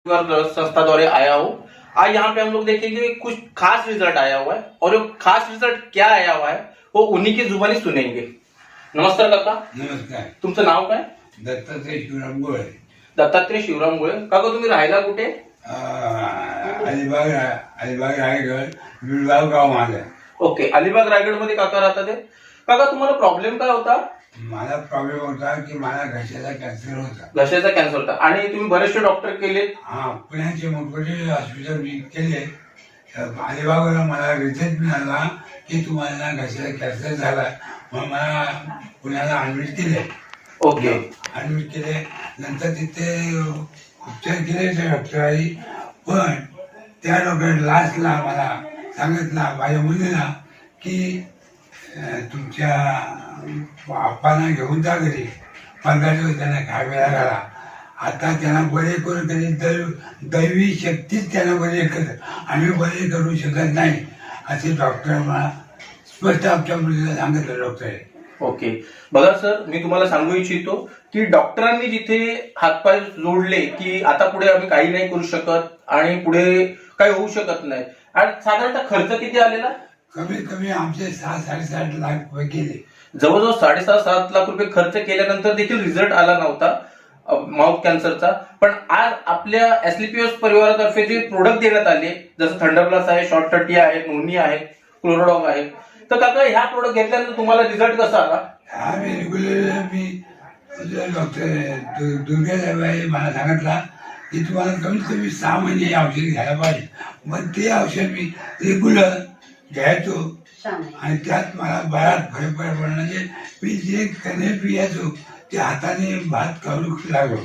संस्था द्वारे आया हूँ। आज यहाँ पे हम लोग देखेंगे कुछ खास रिजल्ट आया हुआ है और जो खास रिजल्ट क्या आया हुआ है वो उन्हीं की जुबानी सुनेंगे। नमस्कार काका। नमस्कार. तुमचं नाव काय? दत्तात्रय शिवराम गोळे. दत्तात्रय शिवराम गोळे. काका तुम्ही राहायला कुठे? अलिबाग रायगड विळगाव गाव माझं. ओके, अलिबाग रायगड मध्ये काका राहतात ते. काका तुम्हाला प्रॉब्लेम काय होता? मला प्रॉब्लेम होता की मला घशाचा कॅन्सर होता. घशाचा कॅन्सर होता आणि तुम्ही बरेचसे डॉक्टर केले? हा, पुण्याचे मोठमोठे हॉस्पिटल केले. अलिबागला मला रिझल्ट मिळाला की तुम्हाला घशाचा कॅन्सर झाला. मग मला पुण्याला ऍडमिट केले. ओके, ऍडमिट केले. नंतर तिथे उपचार केले त्या डॉक्टरांनी. पण त्या डॉक्टर लास्टला मला सांगितलं माझ्या मुलीला की तुमच्या बाप्पांना घेऊन जा घरी, 15 दिवस त्यांना खायला घाला. आता त्यांना बरे करून त्यांनी दैवी शक्तीच त्यांना बरे करत, आम्ही बरे करू शकत नाही असे डॉक्टर मला स्पष्ट आमच्या मुलीला सांगितलं डॉक्टर. ओके, बघा सर, मी तुम्हाला सांगू इच्छितो की डॉक्टरांनी जिथे हातपाय जोडले की आता पुढे आम्ही काही नाही करू शकत आणि पुढे काही होऊ शकत नाही, आणि साधारणतः खर्च किती आलेला? कमीत कमी आमचे 6-7.5 लाख रुपये गेले. जवळजवळ 6.5-7 लाख रुपये खर्च केल्यानंतर देखील रिझल्ट आला नव्हता माउथ कॅन्सरचा. पण आज आपल्या एसलीपीएस परिवारातर्फे जे प्रोडक्ट देण्यात आले, जसं थंडरप्लस आहे, शॉर्ट 30 आहे, नोनी आहे, क्लोरोडॉग आहे, तर काका ह्या प्रोडक्ट घेतल्यानंतर तुम्हाला रिझल्ट कसा आला? आम्ही रेग्युलर मी डॉक्टर दुर्गा साहेबांनी मला सांगितला की तुम्हाला कमीत कमी 6 महिने औषध घ्यायला पाहिजे. मग ते औषध मी रेग्युलर घ्यायचो आणि त्यात मला बराच फरक पडला. म्हणजे मी जे कणे पियाचो ते हाताने भात खाऊ लागलो.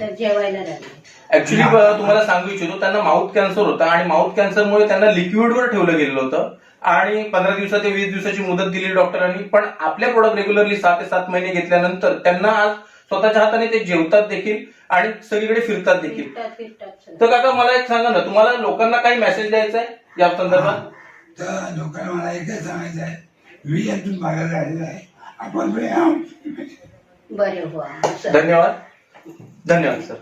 ऍक्च्युली तुम्हाला सांगू इच्छितो, त्यांना माउथ कॅन्सर होता आणि माउथ कॅन्सरमुळे त्यांना लिक्विडवर ठेवलं गेलेलं होतं आणि 15 दिवसात ते 20 दिवसाची मुदत दिली डॉक्टरांनी. पण आपल्या प्रोडक्ट रेग्युलरली 6 ते 7 महिने घेतल्यानंतर त्यांना आज स्वतःच्या हाताने ते जेवतात देखील आणि सगळीकडे फिरतात देखील. तर काका मला एक सांगा ना, तुम्हाला लोकांना काही मेसेज द्यायचा आहे या संदर्भात? तर लोकांना मला एकच सांगायचं आहे, मी यातून भागायला आलेला आहे. आपण धन्यवाद. धन्यवाद सर.